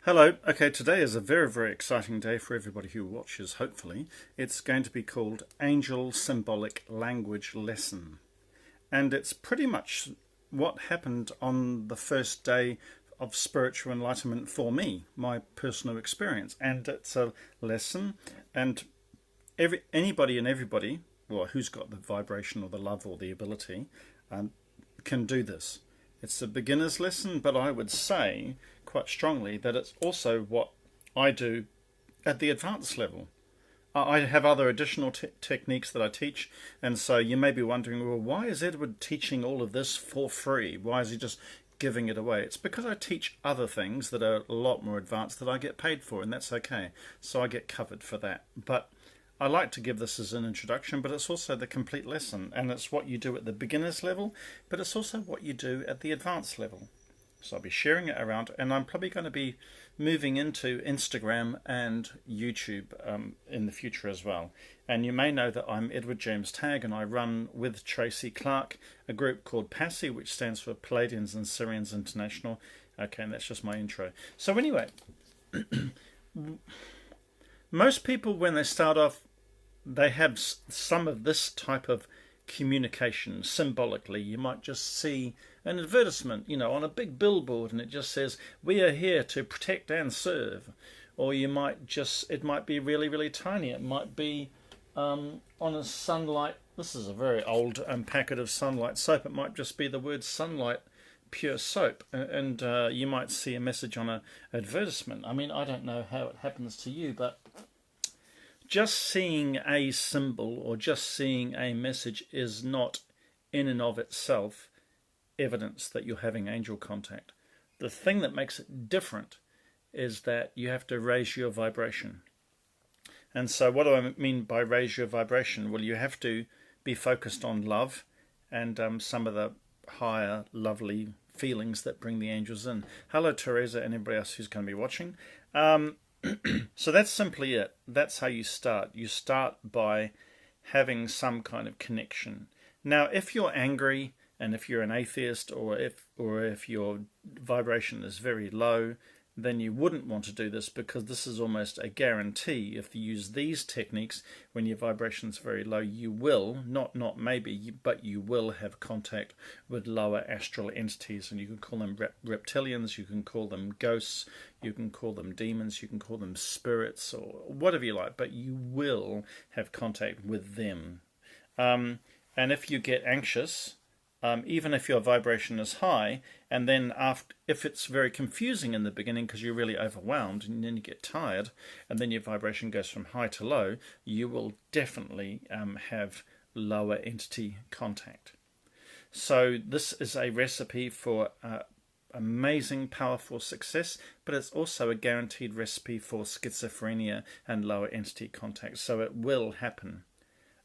Hello. Okay, today is a very, very exciting day for everybody who watches, hopefully. It's going to be called Angel Symbolic Language Lesson. And it's pretty much what happened on the first day of spiritual enlightenment for me, my personal experience. And it's a lesson, and anybody and everybody, well, who's got the vibration or the love or the ability, can do this. It's a beginner's lesson, but I would say quite strongly that it's also what I do at the advanced level. I have other additional techniques that I teach, and so you may be wondering, well, why is Edward teaching all of this for free? Why is he just giving it away? It's because I teach other things that are a lot more advanced that I get paid for, and that's okay. So I get covered for that. But I like to give this as an introduction, but it's also the complete lesson, and it's what you do at the beginner's level, but it's also what you do at the advanced level. So I'll be sharing it around, and I'm probably going to be moving into Instagram and YouTube in the future as well. And you may know that I'm Edward James Tagg, and I run with Tracy Clark a group called PASI, which stands for Palladians and Syrians International. Okay, and that's just my intro. So anyway, most people when they start off, they have some of this type of communication symbolically. You might just see an advertisement, on a big billboard, and it just says, "We are here to protect and serve." Or it might be really, really tiny. It might be on a sunlight. This is a very old packet of Sunlight soap. It might just be the word Sunlight Pure Soap, and you might see a message on an advertisement. I mean, I don't know how it happens to you, but just seeing a symbol or just seeing a message is not in and of itself evidence that you're having angel contact. The thing that makes it different is that you have to raise your vibration. And so what do I mean by raise your vibration? Well, you have to be focused on love and some of the higher lovely feelings that bring the angels in. Hello, Teresa, and everybody else who's going to be watching. So that's simply it. That's how you start. You start by having some kind of connection. Now, if you're angry and if you're an atheist or if your vibration is very low, then you wouldn't want to do this, because this is almost a guarantee. If you use these techniques when your vibration is very low, you will, not maybe, but you will have contact with lower astral entities, and you can call them reptilians, you can call them ghosts, you can call them demons, you can call them spirits, or whatever you like, but you will have contact with them. And if you get anxious, even if your vibration is high, and then if it's very confusing in the beginning because you're really overwhelmed and then you get tired, and then your vibration goes from high to low, you will definitely have lower entity contact. So this is a recipe for amazing, powerful success, but it's also a guaranteed recipe for schizophrenia and lower entity contact. So it will happen.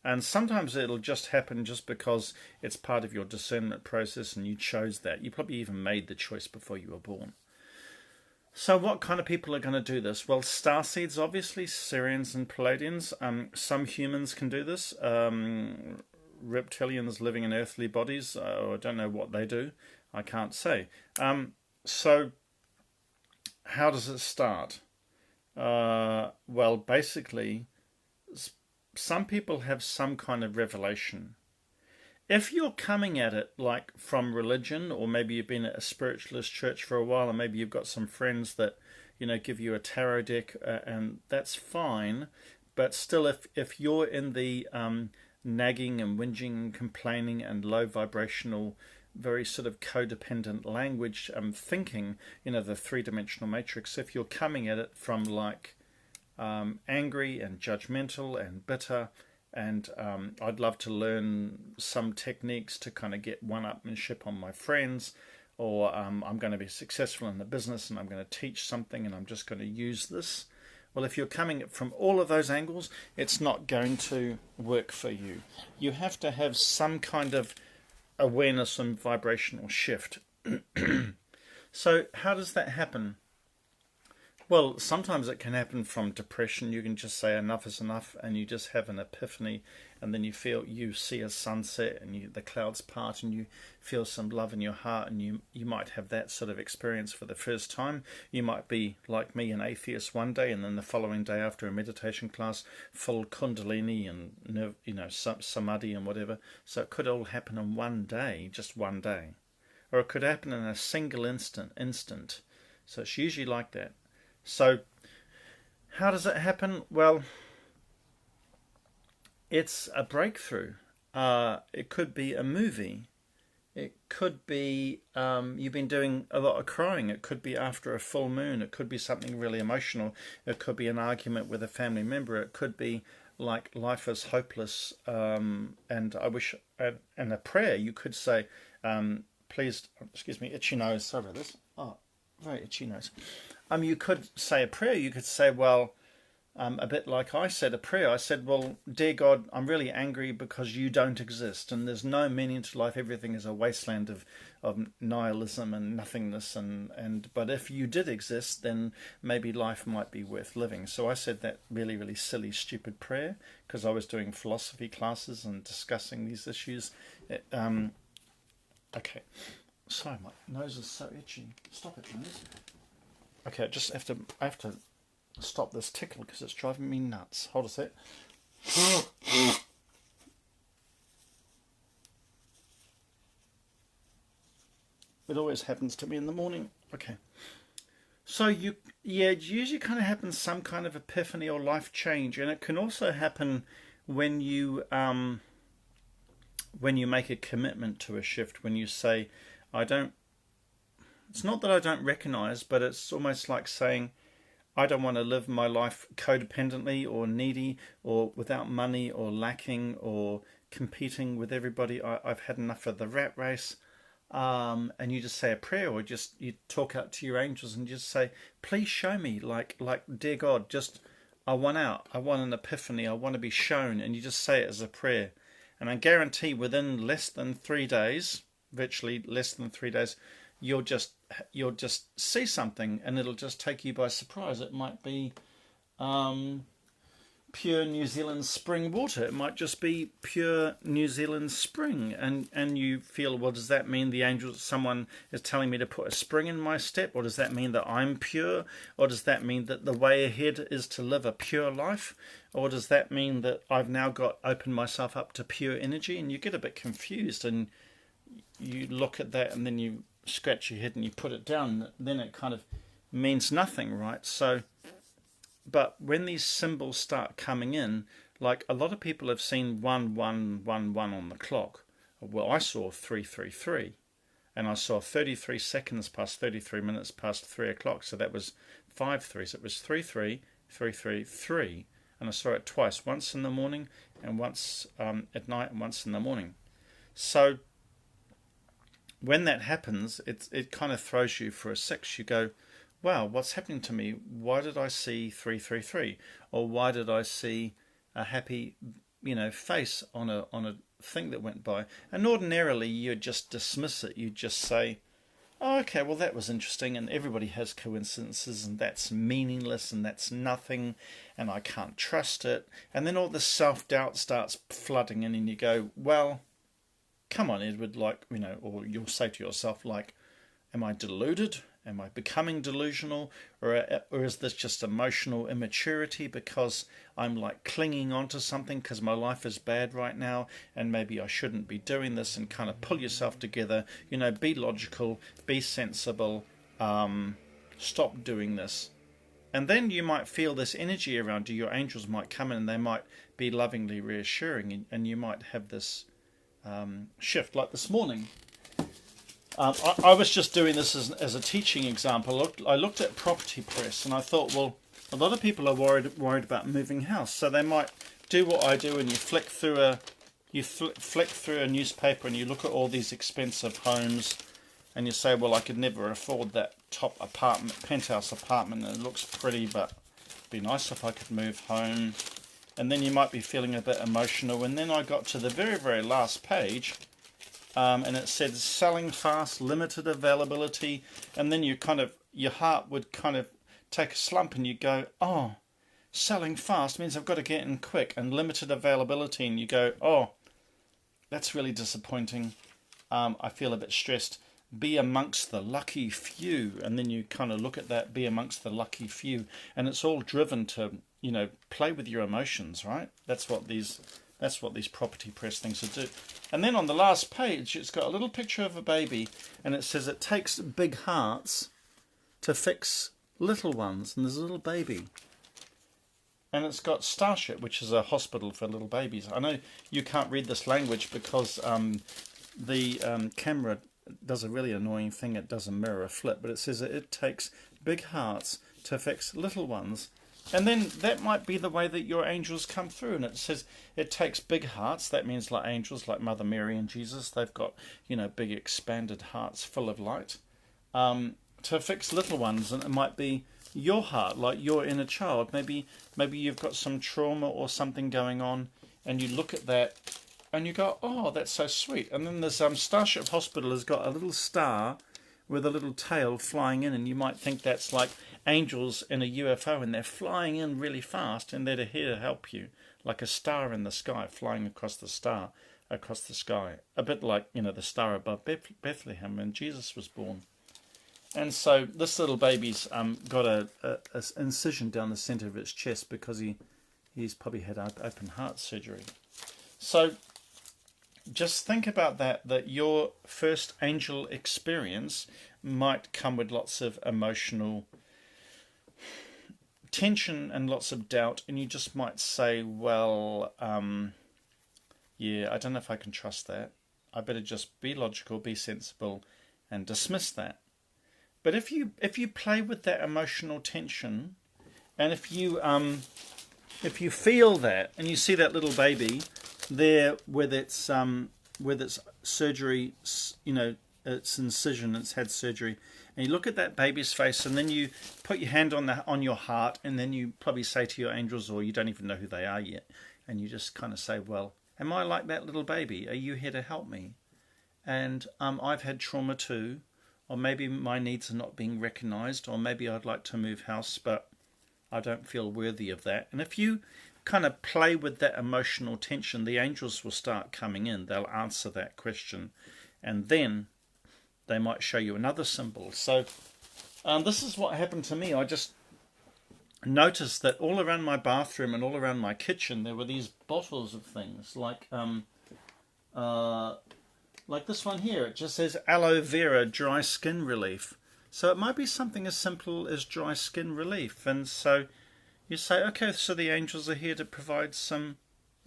And sometimes it'll just happen just because it's part of your discernment process and you chose that. You probably even made the choice before you were born. So what kind of people are going to do this? Well, starseeds, obviously, Syrians and Palladians. Some humans can do this. Reptilians living in earthly bodies, I don't know what they do. I can't say. So how does it start? Well, basically, some people have some kind of revelation. If you're coming at it like from religion, or maybe you've been at a spiritualist church for a while, and maybe you've got some friends that give you a tarot deck, and that's fine. But still, if you're in the nagging and whinging and complaining and low vibrational, very sort of codependent language thinking, the three-dimensional matrix, if you're coming at it from like angry and judgmental and bitter, and I'd love to learn some techniques to kind of get one-upmanship on my friends, or I'm going to be successful in the business and I'm going to teach something and I'm just going to use this. Well, if you're coming from all of those angles, it's not going to work for you. You have to have some kind of awareness and vibrational shift. So how does that happen? Well, sometimes it can happen from depression. You can just say enough is enough, and you just have an epiphany, and then you see a sunset, and the clouds part, and you feel some love in your heart, and you might have that sort of experience for the first time. You might be like me, an atheist one day, and then the following day after a meditation class, full kundalini and samadhi and whatever. So it could all happen in one day, just one day, or it could happen in a single instant. So it's usually like that. So, how does it happen? Well, it's a breakthrough. It could be a movie. It could be you've been doing a lot of crying. It could be after a full moon. It could be something really emotional. It could be an argument with a family member. It could be like life is hopeless. And I wish, and a prayer you could say, please, excuse me, itchy nose. Sorry about this. Oh, very itchy nose. You could say a prayer. You could say, well, a bit like I said a prayer. I said, well, dear God, I'm really angry because you don't exist and there's no meaning to life. Everything is a wasteland of nihilism and nothingness. But if you did exist, then maybe life might be worth living. So I said that really, really silly, stupid prayer because I was doing philosophy classes and discussing these issues. Okay. Sorry, my nose is so itchy. Stop it, nose. Okay, I have to stop this tickle because it's driving me nuts. Hold a sec. It always happens to me in the morning. Okay. So it usually kind of happens some kind of epiphany or life change, and it can also happen when you make a commitment to a shift. When you say, it's not that I don't recognize, but it's almost like saying, I don't want to live my life codependently or needy or without money or lacking or competing with everybody. I've had enough of the rat race. And you just say a prayer, or you talk out to your angels and just say, please show me, like dear God, I want out. I want an epiphany. I want to be shown. And you just say it as a prayer. And I guarantee within less than 3 days, virtually less than 3 days, you'll just see something, and it'll just take you by surprise. It might be pure New Zealand spring water. It might just be pure New Zealand spring, and you feel, well, does that mean someone is telling me to put a spring in my step, or does that mean that I'm pure, or does that mean that the way ahead is to live a pure life, or does that mean that I've now opened myself up to pure energy? And you get a bit confused, and you look at that, and then you scratch your head and you put it down. Then it kind of means nothing, right? So, but when these symbols start coming in, like a lot of people have seen 1111 on the clock. Well, I saw 333, and I saw 33 seconds past 33 minutes past 3 o'clock. So that was 5-3. So it was 3-3-3-3-3, and I saw it twice, once in the morning and once at night and once in the morning. So when that happens, it kind of throws you for a six. You go, wow, what's happening to me? Why did I see 333? Or why did I see a happy, face on a thing that went by? And ordinarily, you'd just dismiss it. You'd just say, oh, okay, well, that was interesting, and everybody has coincidences, and that's meaningless, and that's nothing, and I can't trust it. And then all this self-doubt starts flooding in, and you go, well, come on, Edward, or you'll say to yourself, am I deluded? Am I becoming delusional? Or is this just emotional immaturity because I'm clinging on to something because my life is bad right now and maybe I shouldn't be doing this? And kind of pull yourself together, be logical, be sensible, stop doing this. And then you might feel this energy around you. Your angels might come in and they might be lovingly reassuring, and you might have this shift. Like this morning, I was just doing this as a teaching example. I looked at Property Press and I thought, well, a lot of people are worried about moving house, so they might do what I do, and you flick through a newspaper and you look at all these expensive homes, and you say, well, I could never afford that top penthouse apartment, and it looks pretty, but it'd be nice if I could move home. And then you might be feeling a bit emotional. And then I got to the very, very last page, and it said selling fast, limited availability. And then your heart would kind of take a slump and you go, oh, selling fast means I've got to get in quick, and limited availability, and you go, oh, that's really disappointing. I feel a bit stressed. Be amongst the lucky few, and then you kind of look at that, be amongst the lucky few, and it's all driven to, play with your emotions, right? That's what these property press things do. And then on the last page, it's got a little picture of a baby, and it says it takes big hearts to fix little ones, and there's a little baby. And it's got Starship, which is a hospital for little babies. I know you can't read this language because the camera does a really annoying thing. It does a mirror flip, but it says it takes big hearts to fix little ones. And then that might be the way that your angels come through. And it says it takes big hearts. That means like angels, like Mother Mary and Jesus. They've got, big expanded hearts full of light. To fix little ones, and it might be your heart, like your inner child. Maybe you've got some trauma or something going on, and you look at that and you go, oh, that's so sweet. And then there's Starship Hospital has got a little star with a little tail flying in, and you might think that's like angels in a UFO, and they're flying in really fast, and they're here to help you, like a star in the sky flying across the sky, a bit like the star above Bethlehem when Jesus was born. And so this little baby's got a incision down the centre of its chest because he's probably had open heart surgery. So just think about that your first angel experience might come with lots of emotional tension and lots of doubt, and you just might say, well, yeah, I don't know if I can trust that. I better just be logical, be sensible, and dismiss that. But if you play with that emotional tension, and if you feel that, and you see that little baby there with its surgery, its incision, it's had surgery, and you look at that baby's face, and then you put your hand on your heart, and then you probably say to your angels, or you don't even know who they are yet, and you just kind of say, well, am I like that little baby? Are you here to help me? And I've had trauma too. Or maybe my needs are not being recognised, or maybe I'd like to move house, but I don't feel worthy of that. And if you kind of play with that emotional tension, the angels will start coming in. They'll answer that question, and then they might show you another symbol. So this is what happened to me. I just noticed that all around my bathroom and all around my kitchen there were these bottles of things like this one here. It just says aloe vera dry skin relief. So it might be something as simple as dry skin relief. And so you say, okay, so the angels are here to provide some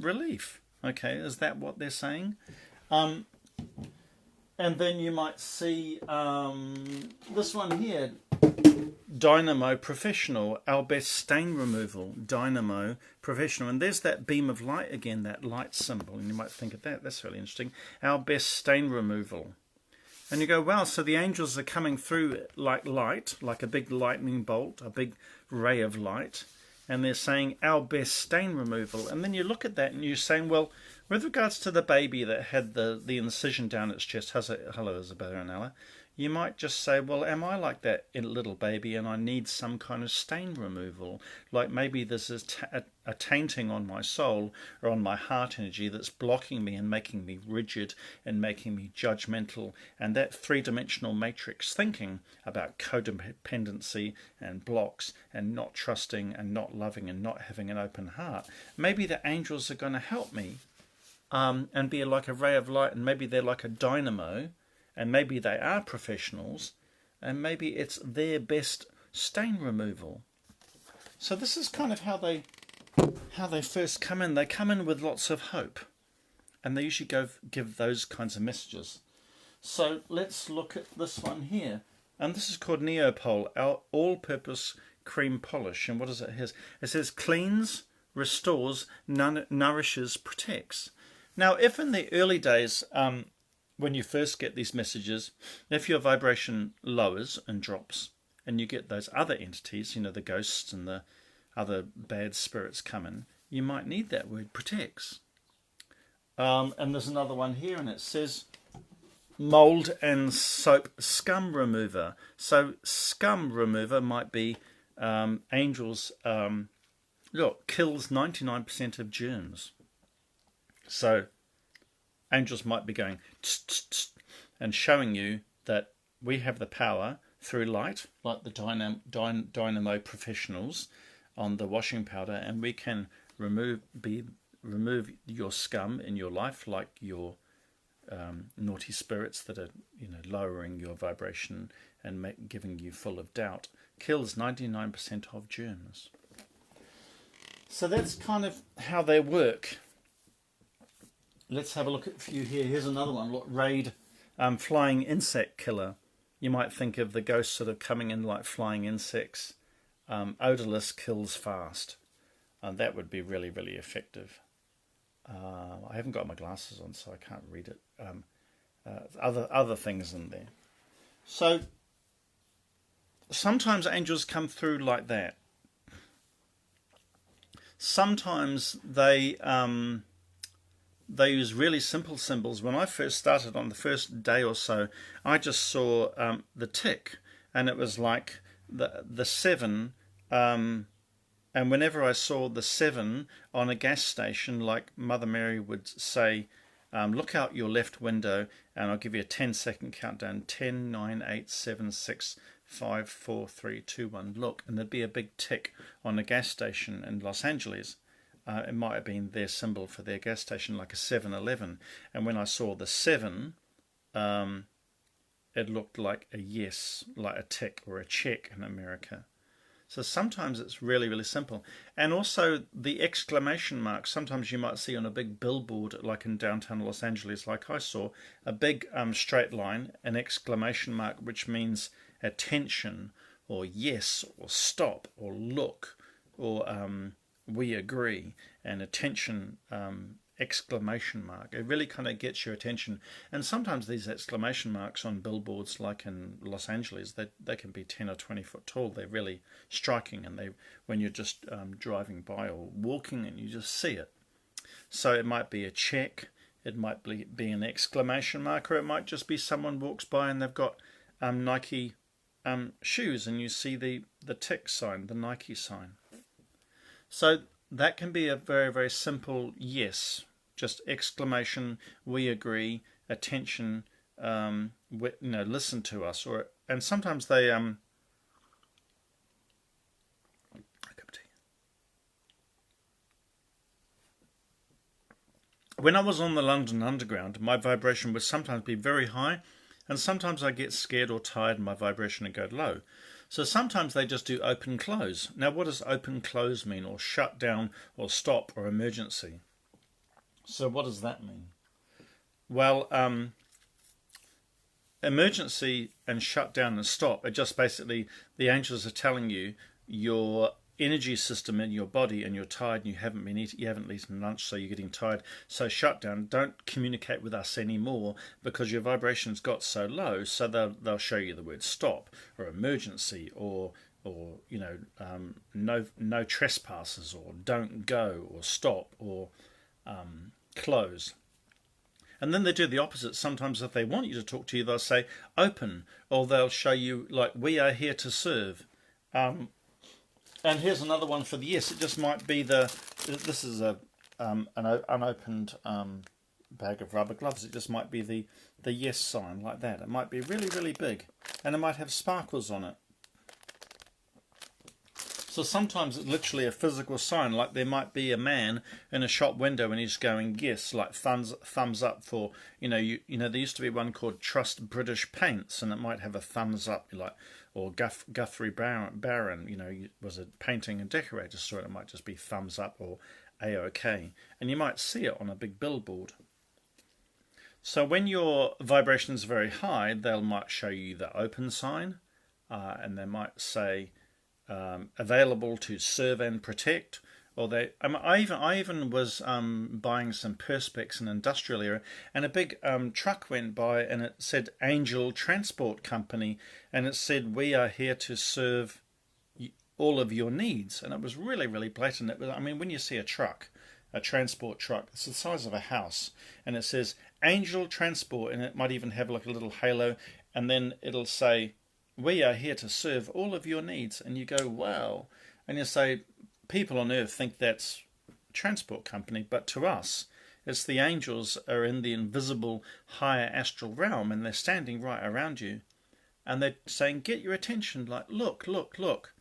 relief. Okay, is that what they're saying? And then you might see this one here, Dynamo Professional, our best stain removal, Dynamo Professional. And there's that beam of light again, that light symbol. And you might think of that. That's really interesting. Our best stain removal. And you go, wow, so the angels are coming through like light, like a big lightning bolt, a big ray of light. And they're saying, our best stain removal. And then you look at that and you're saying, well, with regards to the baby that had the incision down its chest, hello, Isabella and Ella, you might just say, well, am I like that little baby and I need some kind of stain removal? Like maybe there's a tainting on my soul or on my heart energy that's blocking me and making me rigid and making me judgmental. And that three-dimensional matrix thinking about codependency and blocks and not trusting and not loving and not having an open heart. Maybe the angels are going to help me and be like a ray of light, and maybe they're like a dynamo. And maybe they are professionals, and maybe it's their best stain removal. So this is kind of how they first come in. They come in with lots of hope, and they usually give those kinds of messages. So let's look at this one here, and this is called Neopol, our all-purpose cream polish. And what does it have? It says cleans, restores, nourishes, protects. Now, if in the early days, when you first get these messages, if your vibration lowers and drops, and you get those other entities, the ghosts and the other bad spirits come in, you might need that word, protects. And there's another one here, and it says mold and soap scum remover. So scum remover might be angels, look, kills 99% of germs. So angels might be going tss, tss, tss, and showing you that we have the power through light, like the dynamo professionals on the washing powder, and we can remove your scum in your life, like your naughty spirits that are lowering your vibration and giving you full of doubt. Kills 99% of germs. So that's kind of how they work. Let's have a look at a few here. Here's another one. Look, raid, flying insect killer. You might think of the ghosts sort of coming in like flying insects. Odorless, kills fast. And that would be really, really effective. I haven't got my glasses on, so I can't read it. Other things in there. So sometimes angels come through like that. Sometimes they use really simple symbols. When I first started on the first day or so, I just saw the tick, and it was like the 7. And whenever I saw the 7 on a gas station, like Mother Mary would say, look out your left window, and I'll give you a 10-second countdown. 10, 9, 8, 7, 6, 5, 4, 3, 2, 1. Look, and there'd be a big tick on a gas station in Los Angeles. It might have been their symbol for their gas station, like a 7-Eleven. And when I saw the 7, it looked like a yes, like a tick or a check in America. So sometimes it's really, really simple. And also the exclamation mark, sometimes you might see on a big billboard, like in downtown Los Angeles, like I saw, a big straight line, an exclamation mark, which means attention, or yes, or stop, or look, or we agree, and attention, exclamation mark. It really kind of gets your attention. And sometimes these exclamation marks on billboards, like in Los Angeles, they can be 10 or 20 foot tall. They're really striking, and when you're just driving by or walking and you just see it. So it might be a check, it might be an exclamation mark, or it might just be someone walks by and they've got Nike shoes, and you see the tick sign, the Nike sign. So that can be a very, very simple yes, just exclamation, we agree, attention, listen to us, and sometimes they a cup of tea. When I was on the London Underground, my vibration would sometimes be very high, and sometimes I get scared or tired and my vibration would go low. So sometimes they just do open close. Now what does open close mean, or shut down, or stop, or emergency? So what does that mean? Well, emergency and shut down and stop are just basically the angels are telling you your energy system in your body, and you're tired and you haven't eaten lunch, so you're getting tired. So shut down, don't communicate with us anymore because your vibrations got so low. So they'll show you the word stop, or emergency, or no trespassers, or don't go, or stop, or close. And then they do the opposite. Sometimes if they want you to talk to you, they'll say open, or they'll show you like we are here to serve. And here's another one for the yes. It just might be this is an unopened bag of rubber gloves. It just might be the yes sign, like that. It might be really, really big, and it might have sparkles on it. So sometimes it's literally a physical sign, like there might be a man in a shop window and he's going yes, like thumbs up for, there used to be one called Trust British Paints, and it might have a thumbs up, like, or Guthrie Barron, was a painting and decorator store, it might just be thumbs up or A-OK. And you might see it on a big billboard. So when your vibration is very high, they might show you the open sign, and they might say available to serve and protect. Or I even was buying some perspex in an industrial area, and a big truck went by, and it said Angel Transport Company, and it said we are here to serve all of your needs. And it was really, really blatant. It was, when you see a transport truck, it's the size of a house, and it says Angel Transport, and it might even have like a little halo, and then it'll say we are here to serve all of your needs. And you go, wow. And you say, people on earth think that's transport company, but to us, it's the angels are in the invisible higher astral realm, and they're standing right around you, and they're saying, get your attention, like, look, look, look.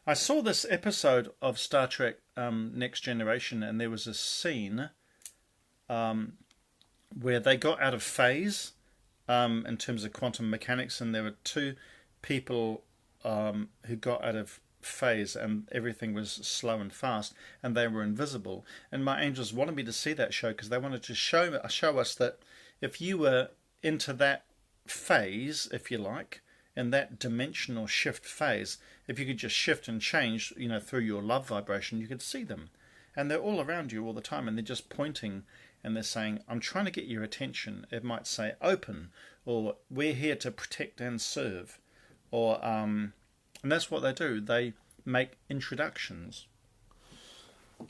I saw this episode of Star Trek Next Generation, and there was a scene where they got out of phase in terms of quantum mechanics, and there were two people who got out of phase, and everything was slow and fast, and they were invisible. And my angels wanted me to see that show because they wanted to show us that if you were into that phase, if you like, in that dimensional shift phase, if you could just shift and change, through your love vibration, you could see them. And they're all around you all the time, and they're just pointing, and they're saying, I'm trying to get your attention. It might say open, or we're here to protect and serve, or and that's what they do. They make introductions.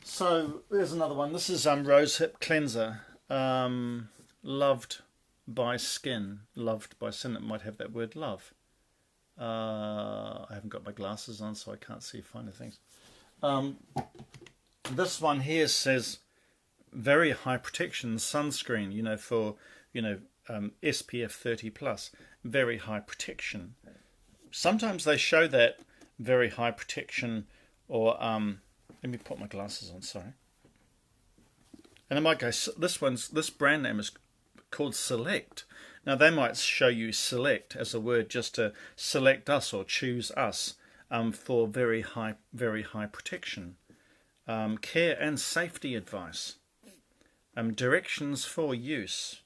So there's another one. This is Rose Hip Cleanser. Loved by skin. Loved by sin. It might have that word love. I haven't got my glasses on, so I can't see finer things. This one here says very high protection sunscreen, for SPF 30 plus. Very high protection. Sometimes they show that very high protection, or let me put my glasses on, sorry. And I might go, this brand name is called Select. Now they might show you select as a word just to select us or choose us for very high protection. Care and safety advice. Directions for use.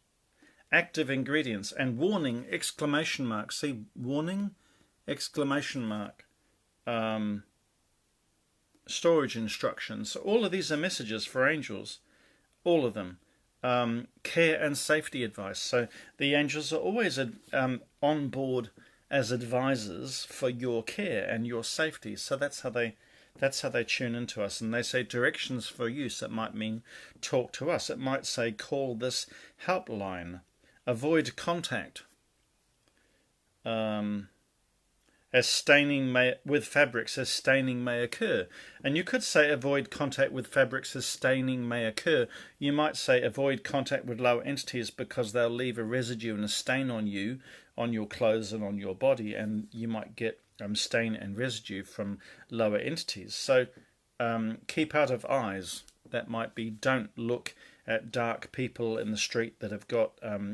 Active ingredients and warning, exclamation mark. See, warning, exclamation mark. Storage instructions. So all of these are messages for angels. All of them. Care and safety advice. So the angels are always on board as advisors for your care and your safety. So that's how they tune into us. And they say directions for use. It might mean talk to us. It might say call this helpline. Avoid contact. As staining with fabrics as staining may occur. And you could say avoid contact with fabrics as staining may occur. You might say avoid contact with lower entities because they'll leave a residue and a stain on you, on your clothes and on your body, and you might get stain and residue from lower entities. So keep out of eyes. That might be don't look at dark people in the street that have got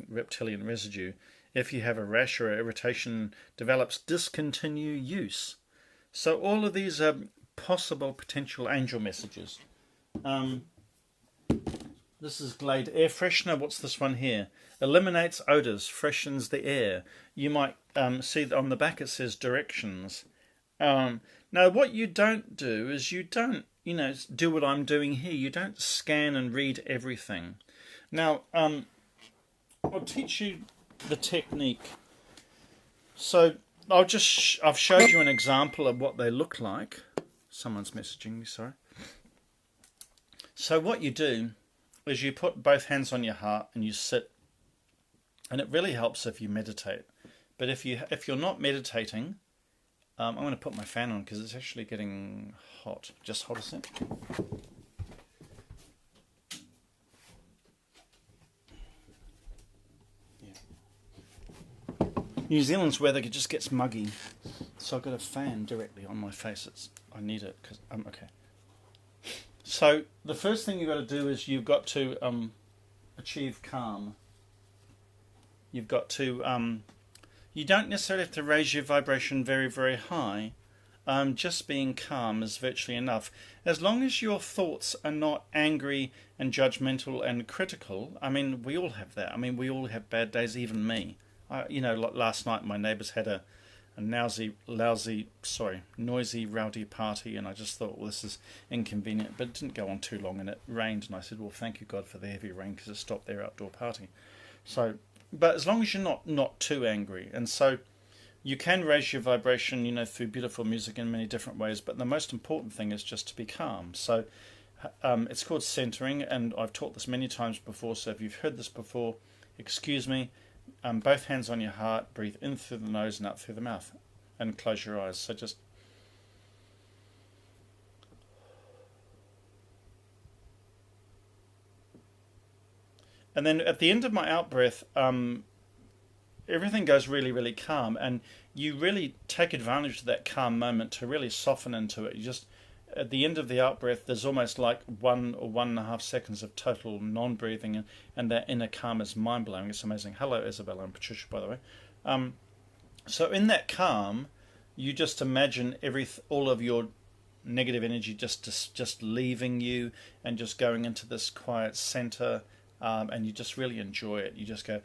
reptilian residue. If you have a rash or irritation develops, discontinue use. So all of these are possible potential angel messages. This is Glade Air Freshener. What's this one here? Eliminates odors, freshens the air. You might see that on the back it says directions. Now what you don't do is you don't, do what I'm doing here. You don't scan and read everything. Now, I'll teach you the technique. So I've showed you an example of what they look like. Someone's messaging me, sorry. So what you do is you put both hands on your heart and you sit, and it really helps if you meditate. But if you're not meditating, I'm going to put my fan on because it's actually getting hot. Just hold a sec. New Zealand's weather just gets muggy, so I've got a fan directly on my face. I need it because okay. So the first thing you've got to do is you've got to achieve calm. You've got to you don't necessarily have to raise your vibration very, very high. Just being calm is virtually enough. As long as your thoughts are not angry and judgmental and critical. I mean, we all have that. I mean, we all have bad days, even me. Like last night my neighbours had a noisy, rowdy party, and I just thought, well, this is inconvenient, but it didn't go on too long, and it rained, and I said, well, thank you God for the heavy rain, because it stopped their outdoor party. So, but as long as you're not too angry, and so you can raise your vibration, through beautiful music in many different ways, but the most important thing is just to be calm. So it's called centering, and I've taught this many times before, so if you've heard this before, excuse me. Both hands on your heart, breathe in through the nose and out through the mouth. and close your eyes. So just... And then at the end of my out breath, everything goes really, really calm, and you really take advantage of that calm moment to really soften into it. You just, at the end of the out breath, there's almost like 1 or 1.5 seconds of total non-breathing, and that inner calm is mind-blowing. It's amazing. Hello, Isabella and Patricia, by the way. So in that calm, you just imagine all of your negative energy just leaving you and just going into this quiet center, and you just really enjoy it. You just go,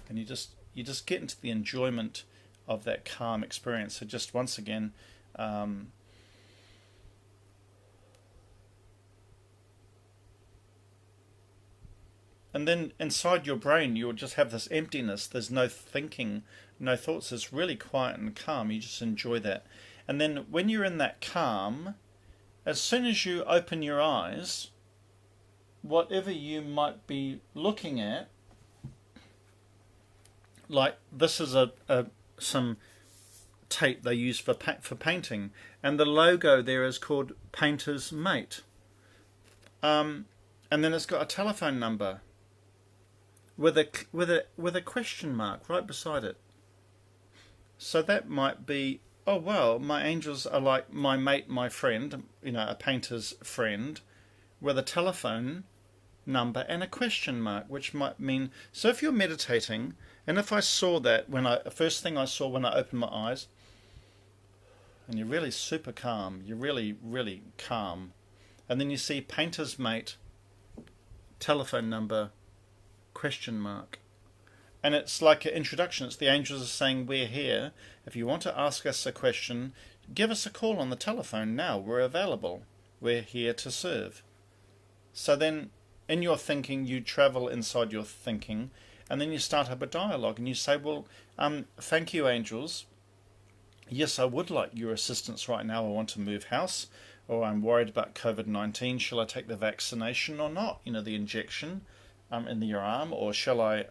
and you just get into the enjoyment of that calm experience. So just once again, and then inside your brain you'll just have this emptiness. There's no thinking, no thoughts. It's really quiet and calm. You just enjoy that. And then when you're in that calm, as soon as you open your eyes, whatever you might be looking at, like this is some tape they use for painting, and the logo there is called Painter's Mate, and then it's got a telephone number with a question mark right beside it. So that might be, oh well, my angels are like my mate, my friend, a painter's friend, with a telephone number and a question mark, which might mean, so if you're meditating, and if I saw that first thing I saw when I opened my eyes, and you're really super calm, you're really, really calm, and then you see painter's mate, telephone number, question mark, and it's like an introduction. It's the angels are saying, we're here. If you want to ask us a question, give us a call on the telephone now. We're available. We're here to serve. So then in your thinking, you travel inside your thinking, and then you start up a dialogue, and you say, well, thank you, angels. Yes, I would like your assistance right now. I want to move house, or I'm worried about COVID-19. Shall I take the vaccination or not? The injection in your arm, or shall I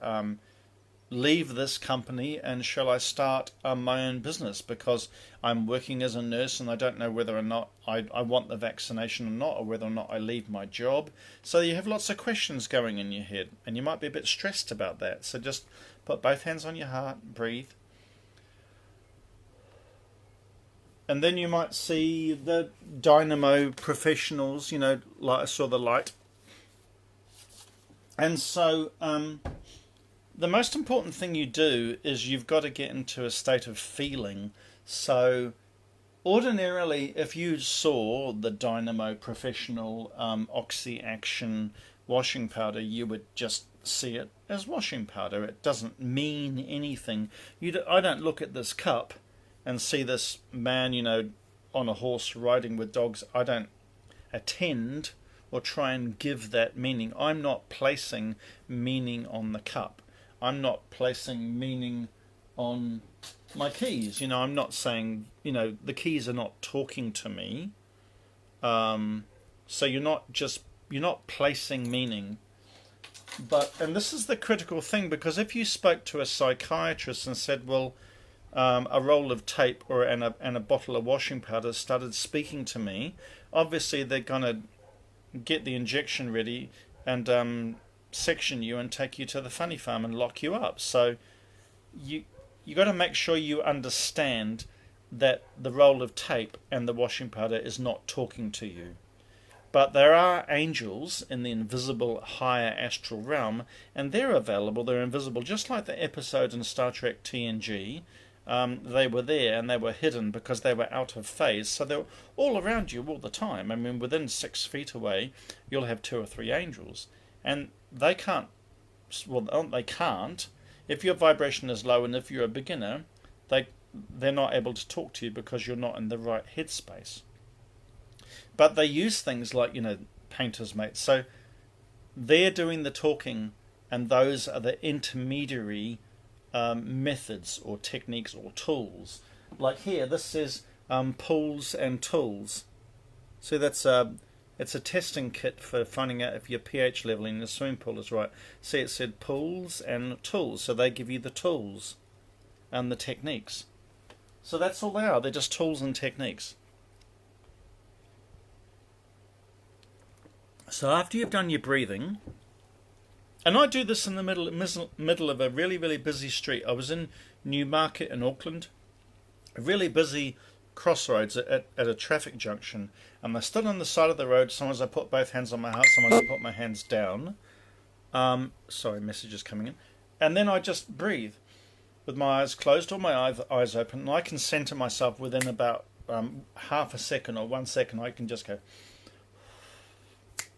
leave this company and shall I start my own business because I'm working as a nurse and I don't know whether or not I want the vaccination or not, or whether or not I leave my job. So you have lots of questions going in your head, and you might be a bit stressed about that. So just put both hands on your heart, breathe. And then you might see the dynamo professionals, like I saw the light. And so the most important thing you do is you've got to get into a state of feeling. So ordinarily, if you saw the dynamo professional oxy action washing powder, you would just see it as washing powder. It doesn't mean anything. I don't look at this cup and see this man, on a horse riding with dogs. I don't attend or try and give that meaning. I'm not placing meaning on the cup. I'm not placing meaning on my keys. I'm not saying, the keys are not talking to me. So you're not placing meaning. And this is the critical thing, because if you spoke to a psychiatrist and said, well, a roll of tape and a bottle of washing powder started speaking to me, obviously they're going to get the injection ready and section you and take you to the funny farm and lock you up. So you got to make sure you understand that the roll of tape and the washing powder is not talking to you. But there are angels in the invisible higher astral realm, and they're available. They're invisible, just like the episode in Star Trek TNG. They were there and they were hidden because they were out of phase. So they're all around you all the time. I mean, within 6 feet away, you'll have 2 or 3 angels. And they can't, they can't. If your vibration is low and if you're a beginner, they're not able to talk to you because you're not in the right headspace. But they use things like, painter's mate. So they're doing the talking, and those are the intermediary methods or techniques or tools. Like here, this says pools and tools. So it's a testing kit for finding out if your pH level in the swimming pool is right. See, it said pools and tools. So they give you the tools and the techniques. So that's all they are. They're just tools and techniques. So after you've done your breathing, and I do this in the middle of a really, really busy street. I was in Newmarket in Auckland, a really busy crossroads at a traffic junction, and I stood on the side of the road. Sometimes I put both hands on my heart, sometimes I put my hands down. Sorry, messages coming in. And then I just breathe with my eyes closed or my eyes open, and I can center myself within about half a second or 1 second. I can just go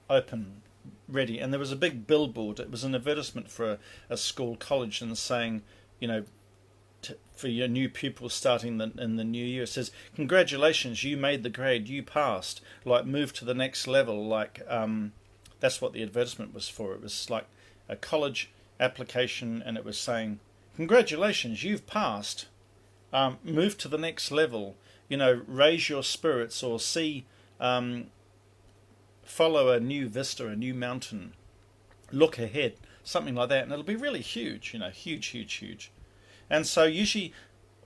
open, ready. And there was a big billboard. It was an advertisement for a school college, and saying, you know, for your new pupils starting in the new year, it says, congratulations, you made the grade, you passed, like move to the next level. Like that's what the advertisement was for. It was like a college application, and it was saying, congratulations, you've passed, move to the next level, you know, raise your spirits, or see, follow a new vista, a new mountain, look ahead, something like that. And it'll be really huge, you know, huge. And so usually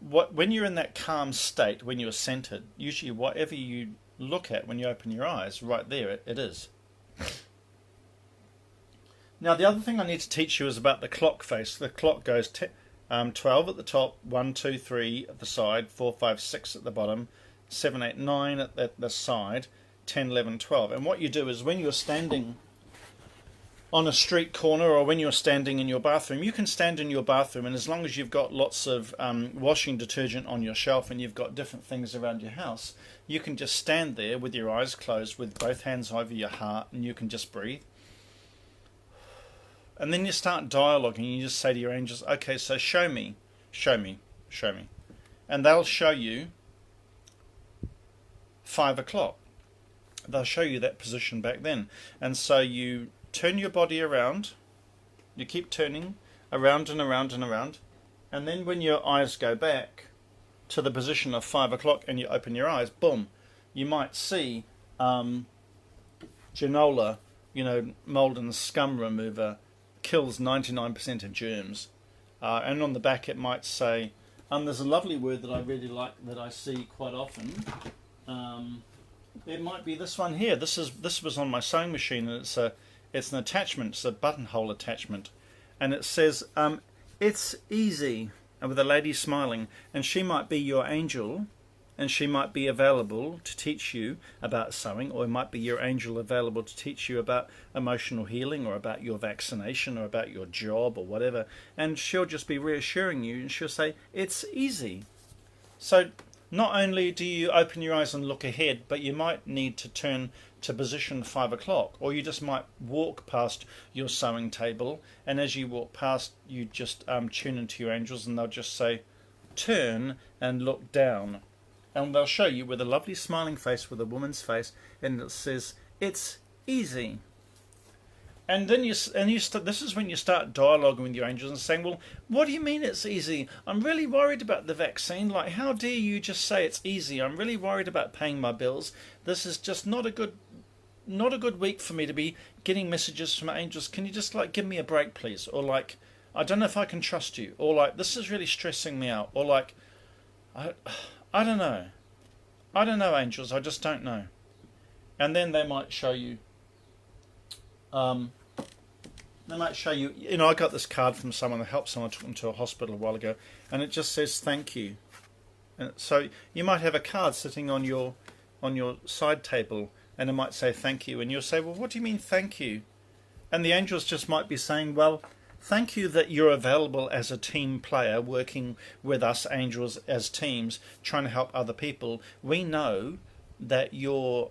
when you're in that calm state, when you're centered, usually whatever you look at when you open your eyes, right there it is. Now the other thing I need to teach you is about the clock face. The clock goes 12 at the top, 1, 2, 3 at the side, 4, 5, 6 at the bottom, 7, 8, 9 at the side, 10, 11, 12. And what you do is when you're standing on a street corner, or when you're standing in your bathroom, you can stand in your bathroom, and as long as you've got lots of washing detergent on your shelf and you've got different things around your house, you can just stand there with your eyes closed with both hands over your heart, and you can just breathe. And then you start dialoguing. You just say to your angels, okay, so show me. And they'll show you 5 o'clock. They'll show you that position back then. And so you turn your body around. You keep turning around and around and around. And then when your eyes go back to the position of 5 o'clock and you open your eyes, boom, you might see Genola, you know, Malden's scum remover, kills 99% of germs. And on the back it might say, there's a lovely word that I really like that I see quite often. It might be this one here. This was on my sewing machine, and it's an attachment. It's a buttonhole attachment, and it says, "It's easy," and with a lady smiling, and she might be your angel, and she might be available to teach you about sewing, or it might be your angel available to teach you about emotional healing, or about your vaccination, or about your job, or whatever. And she'll just be reassuring you, and she'll say, "It's easy." So not only do you open your eyes and look ahead, but you might need to turn to position 5 o'clock, or you just might walk past your sewing table, and as you walk past, you just tune into your angels, and they'll just say, turn and look down. And they'll show you with a lovely smiling face, with a woman's face, and it says, "It's easy." And then this is when you start dialoguing with your angels and saying, "Well, what do you mean it's easy? I'm really worried about the vaccine. Like, how dare you just say it's easy? I'm really worried about paying my bills. This is just not a good week for me to be getting messages from my angels. Can you just like give me a break, please?" Or like, "I don't know if I can trust you." Or like, "This is really stressing me out." Or like, I don't know. I don't know, angels. I just don't know. And then they might show you. You know, I got this card from someone that helped someone, took them to a hospital a while ago, and it just says thank you. And so you might have a card sitting on your side table, and it might say thank you, and you'll say, "Well, what do you mean thank you?" And the angels just might be saying, "Well, thank you that you're available as a team player, working with us angels as teams, trying to help other people. We know that you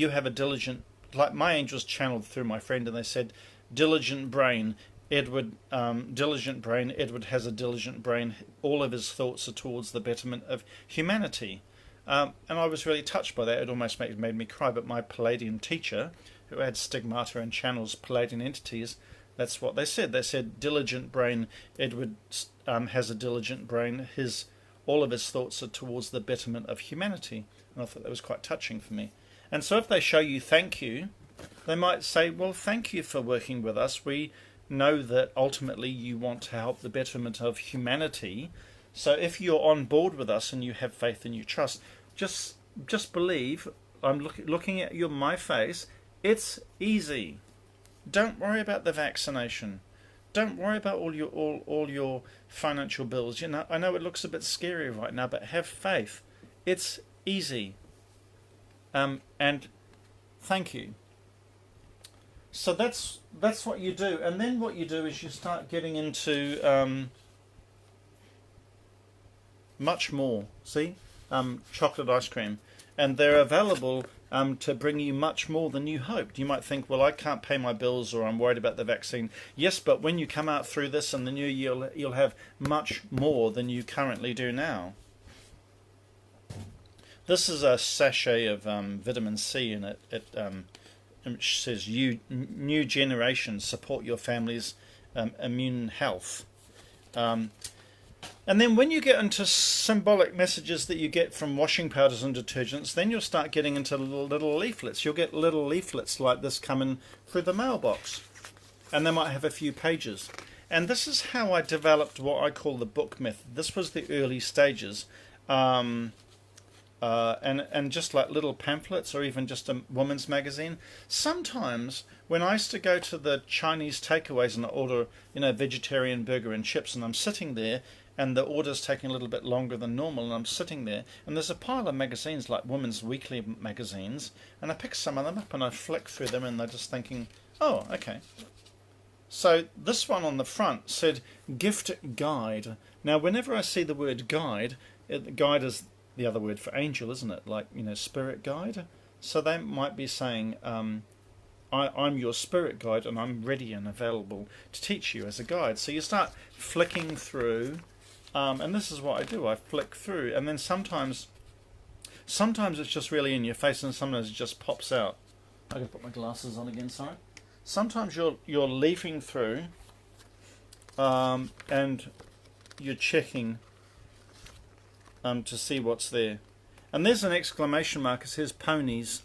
have a diligent," like my angels channeled through my friend, and they said, "Diligent brain, Edward Edward has a diligent brain. All of his thoughts are towards the betterment of humanity." And I was really touched by that. It almost made me cry. But my Palladian teacher, who had stigmata and channels Palladian entities, that's what they said. They said, "Diligent brain, Edward has a diligent brain. All of his thoughts are towards the betterment of humanity." And I thought that was quite touching for me. And so if they show you thank you, they might say, "Well, thank you for working with us. We know that ultimately you want to help the betterment of humanity. So if you're on board with us and you have faith and you trust, just believe. I'm looking at my face. It's easy. Don't worry about the vaccination. Don't worry about all your financial bills. You know, I know it looks a bit scary right now, but have faith. It's easy. And thank you. So that's what you do, and then what you do is you start getting into much more. See, chocolate ice cream, and they're available to bring you much more than you hoped. You might think, well, I can't pay my bills, or I'm worried about the vaccine. Yes, but when you come out through this in the new year, you'll have much more than you currently do now. This is a sachet of vitamin C, and it says new generation, support your family's immune health. And then when you get into symbolic messages that you get from washing powders and detergents, then you'll start getting into little leaflets. You'll get little leaflets like this coming through the mailbox, and they might have a few pages. And this is how I developed what I call the book method. This was the early stages. And just like little pamphlets or even just a woman's magazine. Sometimes when I used to go to the Chinese takeaways and order, vegetarian burger and chips, and I'm sitting there and the order's taking a little bit longer than normal, and I'm sitting there and there's a pile of magazines like women's weekly magazines, and I pick some of them up and I flick through them and they're just thinking, oh, okay. So this one on the front said gift guide. Now whenever I see the word guide, guide is the other word for angel, isn't it? Like, spirit guide. So they might be saying, I'm your spirit guide and I'm ready and available to teach you as a guide. So you start flicking through, and this is what I do. I flick through, and then sometimes it's just really in your face, and sometimes it just pops out. I gotta put my glasses on again, sorry. Sometimes you're leafing through, and you're checking to see what's there. And there's an exclamation mark. It says ponies.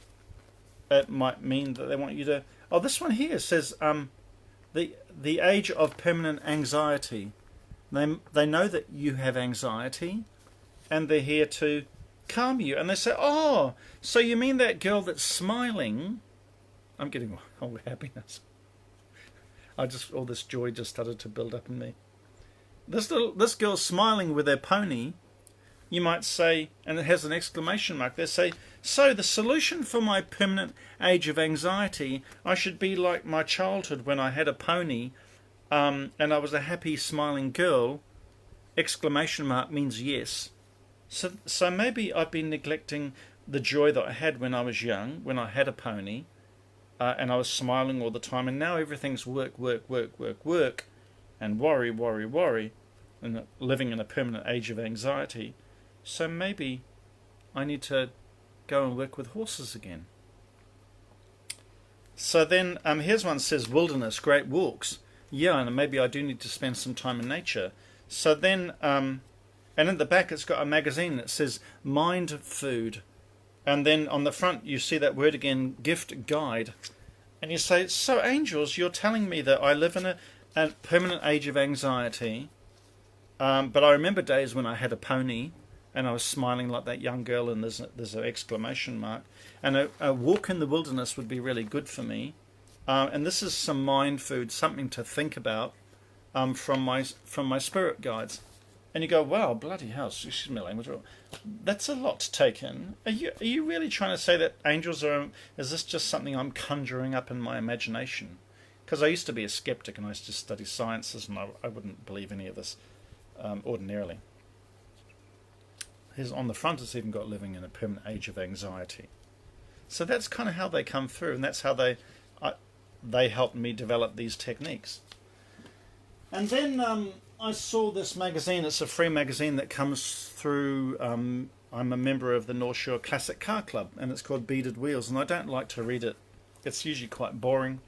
It might mean that they want you to... Oh, this one here says the age of permanent anxiety. They know that you have anxiety, and they're here to calm you. And they say, oh, so you mean that girl that's smiling... I'm getting all happiness. All this joy just started to build up in me. This girl's smiling with her pony. You might say, and it has an exclamation mark, they say, so the solution for my permanent age of anxiety, I should be like my childhood when I had a pony, and I was a happy, smiling girl. Exclamation mark means yes. So maybe I've been neglecting the joy that I had when I was young, when I had a pony, and I was smiling all the time, and now everything's work, and worry, and living in a permanent age of anxiety. So maybe I need to go and work with horses again. So then here's one that says wilderness, great walks. Yeah, and maybe I do need to spend some time in nature. So then, and in the back it's got a magazine that says mind food. And then on the front you see that word again, gift guide. And you say, so angels, you're telling me that I live in a permanent age of anxiety. But I remember days when I had a pony and I was smiling like that young girl, and there's an exclamation mark. And a walk in the wilderness would be really good for me. And this is some mind food, something to think about from my spirit guides. And you go, wow, bloody hell, excuse me language. That's a lot to take in. Are you really trying to say that angels are... Is this just something I'm conjuring up in my imagination? Because I used to be a skeptic and I used to study sciences, and I wouldn't believe any of this ordinarily. Here's on the front, it's even got living in a permanent age of anxiety. So that's kind of how they come through, and that's how they helped me develop these techniques. And then I saw this magazine. It's a free magazine that comes through. I'm a member of the North Shore Classic Car Club, and it's called Beaded Wheels, and I don't like to read it. It's usually quite boring.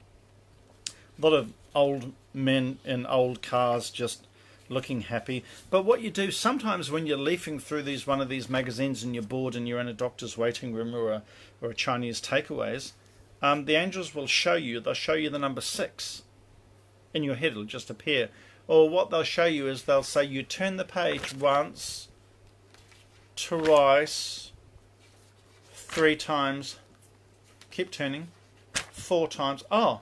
A lot of old men in old cars just looking happy. But what you do sometimes when you're leafing through one of these magazines and you're bored and you're in a doctor's waiting room or a Chinese takeaways, the angels will show you. They'll show you the number 6 in your head. It'll just appear Or what they'll show you is they'll say you turn the page once, twice, 3 times, keep turning, 4 times. Oh,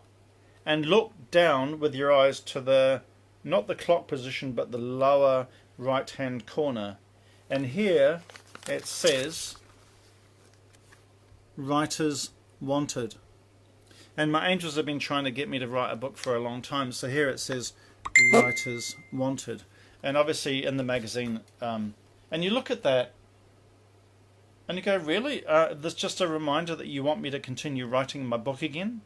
and look down with your eyes to the, not the clock position, but the lower right hand corner. And here it says writers wanted. And my angels have been trying to get me to write a book for a long time. So here it says writers wanted. And obviously in the magazine, and you look at that and you go, really? That's just a reminder that you want me to continue writing my book again?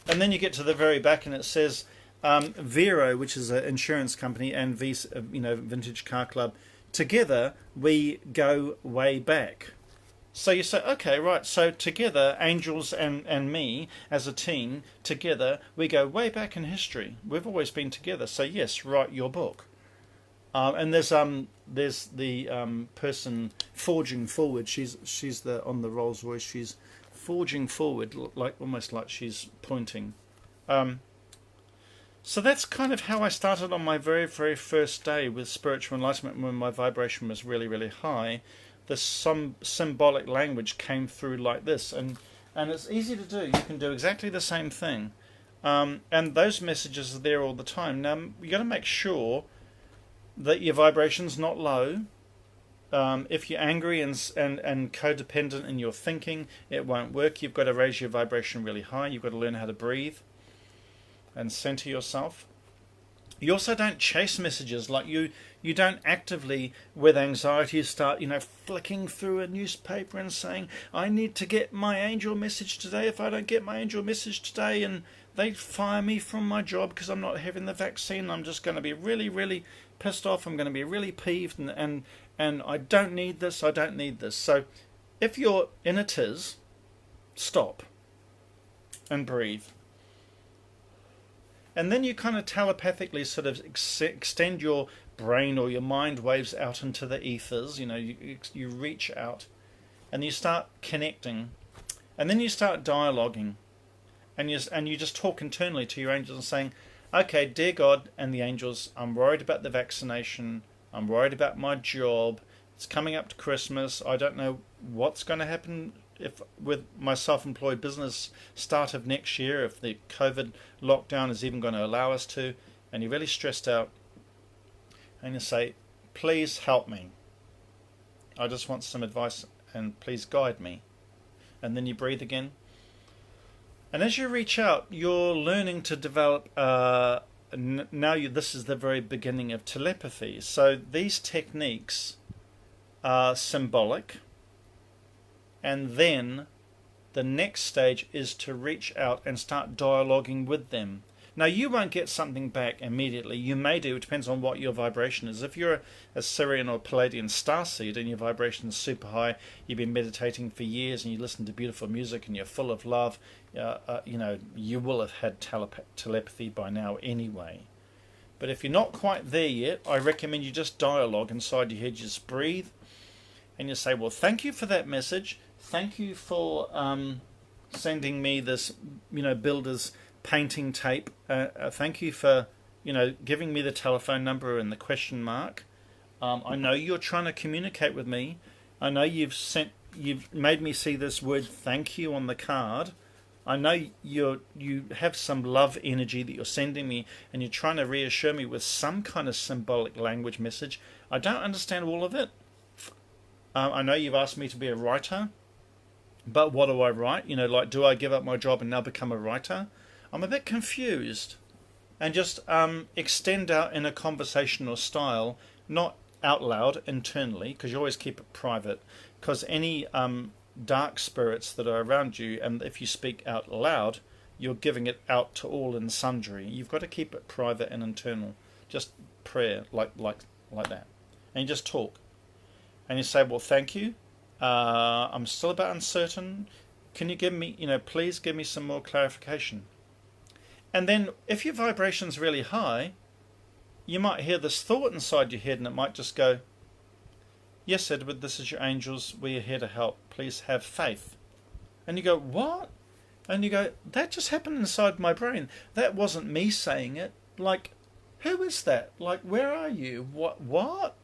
And then you get to the very back and it says Vero, which is an insurance company, and Vintage Car Club, together we go way back. So you say, okay, right, so together, Angels and me as a team, together, we go way back in history. We've always been together. So yes, write your book. And there's the person forging forward. She's on the Rolls Royce. She's forging forward, almost like she's pointing. So that's kind of how I started on my very, very first day with spiritual enlightenment, when my vibration was really, really high. The symbolic language came through like this, and it's easy to do. You can do exactly the same thing, and those messages are there all the time. Now you got to make sure that your vibration's not low. If you're angry and codependent in your thinking, it won't work. You've got to raise your vibration really high. You've got to learn how to breathe and center yourself. You also don't chase messages. Like you don't actively, with anxiety, start flicking through a newspaper and saying, I need to get my angel message today. If I don't get my angel message today and they fire me from my job because I'm not having the vaccine, I'm just going to be really, really pissed off. I'm going to be really peeved, and I don't need this. I don't need this. So if you're in a tiz, stop and breathe. And then you kind of telepathically sort of extend your brain or your mind waves out into the ethers. You reach out and you start connecting, and then you start dialoguing, and you just talk internally to your angels and saying, okay, dear God and the angels, I'm worried about the vaccination. I'm worried about my job. It's coming up to Christmas. I don't know what's going to happen with my self-employed business start of next year, if the COVID lockdown is even going to allow us to, and you're really stressed out, and you say, please help me. I just want some advice, and please guide me. And then you breathe again. And as you reach out, you're learning to develop, this is the very beginning of telepathy. So these techniques are symbolic. And then the next stage is to reach out and start dialoguing with them. Now, you won't get something back immediately. You may do. It depends on what your vibration is. If you're a Syrian or Palladian starseed and your vibration is super high, you've been meditating for years and you listen to beautiful music and you're full of love, you will have had telepathy by now anyway. But if you're not quite there yet, I recommend you just dialogue inside your head. Just breathe and you say, well, thank you for that message. Thank you for sending me this, builder's painting tape. Thank you for, giving me the telephone number and the question mark. I know you're trying to communicate with me. I know you've made me see this word thank you on the card. I know you have some love energy that you're sending me, and you're trying to reassure me with some kind of symbolic language message. I don't understand all of it. I know you've asked me to be a writer, but what do I write? Do I give up my job and now become a writer? I'm a bit confused. And just extend out in a conversational style, not out loud internally, because you always keep it private, because any dark spirits that are around you, and if you speak out loud, you're giving it out to all and sundry. You've got to keep it private and internal. Just prayer, like that. And you just talk. And you say, well, thank you. I'm still a bit uncertain. Can you give me, please give me some more clarification. And then if your vibration's really high, you might hear this thought inside your head, and it might just go, yes, Edward, this is your angels. We are here to help. Please have faith. And you go, what? And you go, that just happened inside my brain. That wasn't me saying it. who is that? Like, where are you? What?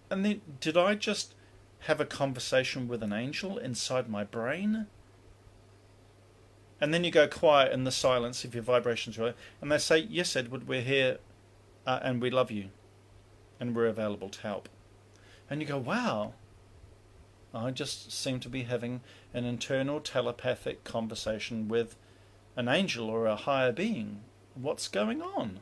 And then, did I just have a conversation with an angel inside my brain? And then you go quiet in the silence if your vibrations are right, and they say, yes, Edward, we're here, and we love you, and we're available to help. And you go, wow, I just seem to be having an internal telepathic conversation with an angel or a higher being. What's going on?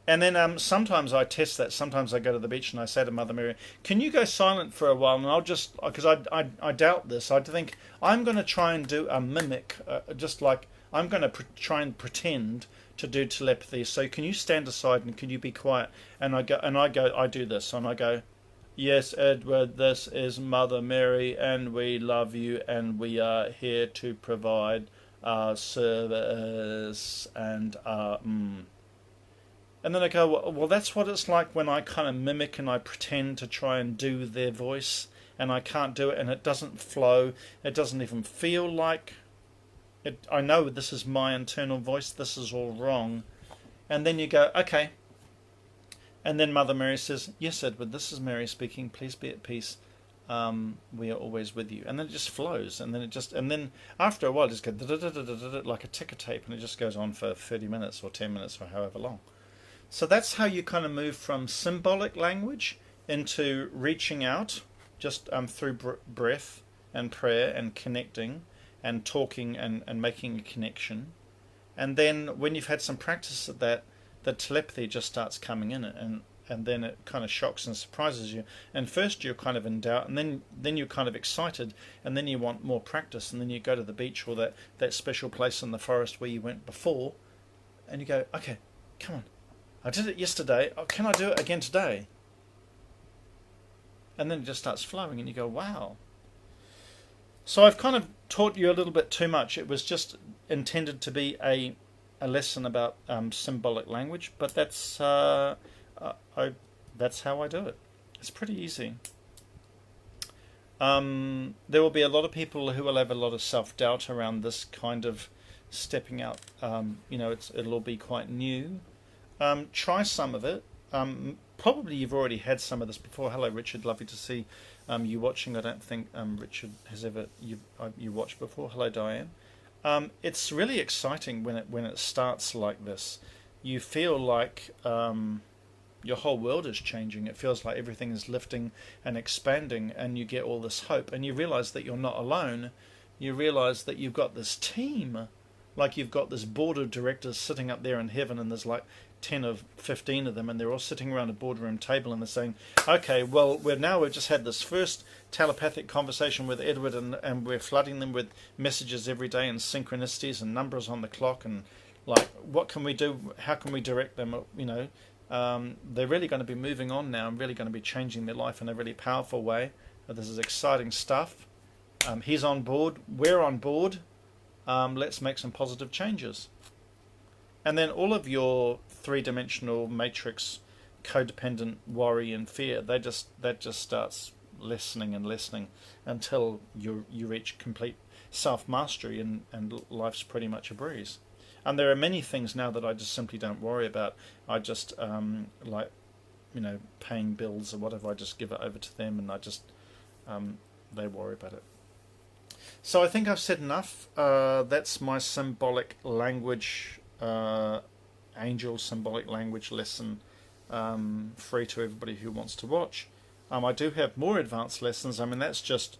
And then sometimes I test that. Sometimes I go to the beach and I say to Mother Mary, can you go silent for a while? And I'll just, because I doubt this, I think I'm going to try and do a mimic, just like I'm going to try and pretend to do telepathy. So can you stand aside and can you be quiet? And I do this, and I go, yes, Edward, this is Mother Mary, and we love you, and we are here to provide our service, and And then I go, well, that's what it's like when I kind of mimic and I pretend to try and do their voice, and I can't do it, and it doesn't flow. It doesn't even feel like it. I know this is my internal voice. This is all wrong. And then you go, okay. And then Mother Mary says, yes, Edward, this is Mary speaking. Please be at peace. We are always with you. And then it just flows. And then after a while, it just goes like a ticker tape, and it just goes on for 30 minutes or 10 minutes or however long. So that's how you kind of move from symbolic language into reaching out, just through breath and prayer and connecting and talking and making a connection. And then when you've had some practice at that, the telepathy just starts coming in, and then it kind of shocks and surprises you. And first you're kind of in doubt, and then you're kind of excited, and then you want more practice, and then you go to the beach or that special place in the forest where you went before, and you go, okay, come on. I did it yesterday. Oh, can I do it again today? And then it just starts flowing, and you go, wow. So I've kind of taught you a little bit too much. It was just intended to be a lesson about symbolic language, but that's how I do it. It's pretty easy. There will be a lot of people who will have a lot of self-doubt around this kind of stepping out. It'll all be quite new. Try some of it. Probably you've already had some of this before. Hello, Richard. Lovely to see you watching. I don't think Richard has ever you watched before. Hello, Diane. It's really exciting when it starts like this. You feel like your whole world is changing. It feels like everything is lifting and expanding, and you get all this hope, and you realise that you're not alone. You realise that you've got this team, like you've got this board of directors sitting up there in heaven, and there's like 10 or 15 of them, and they're all sitting around a boardroom table, and they're saying, okay, well, we've just had this first telepathic conversation with Edward, and we're flooding them with messages every day and synchronicities and numbers on the clock, and like, what can we do? How can we direct them? They're really going to be moving on now and really going to be changing their life in a really powerful way. This is exciting stuff. He's on board. We're on board. Let's make some positive changes. And then all of your three-dimensional matrix, codependent worry and fear, that just starts lessening and lessening until you reach complete self-mastery, and life's pretty much a breeze. And there are many things now that I just simply don't worry about. I just paying bills or whatever, I just give it over to them, and I just they worry about it. So I think I've said enough. That's my symbolic language, angel symbolic language lesson, free to everybody who wants to watch. I do have more advanced lessons. I mean, that's just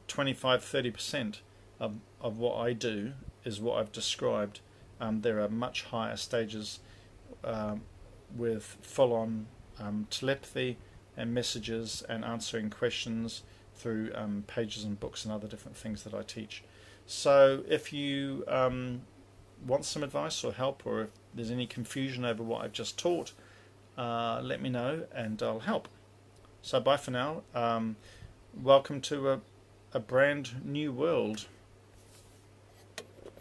25-30% of what I do is what I've described. There are much higher stages with full-on telepathy and messages and answering questions through pages and books and other different things that I teach. So if you want some advice or help, or if there's any confusion over what I've just taught, let me know and I'll help. So bye for now. Welcome to a brand new world.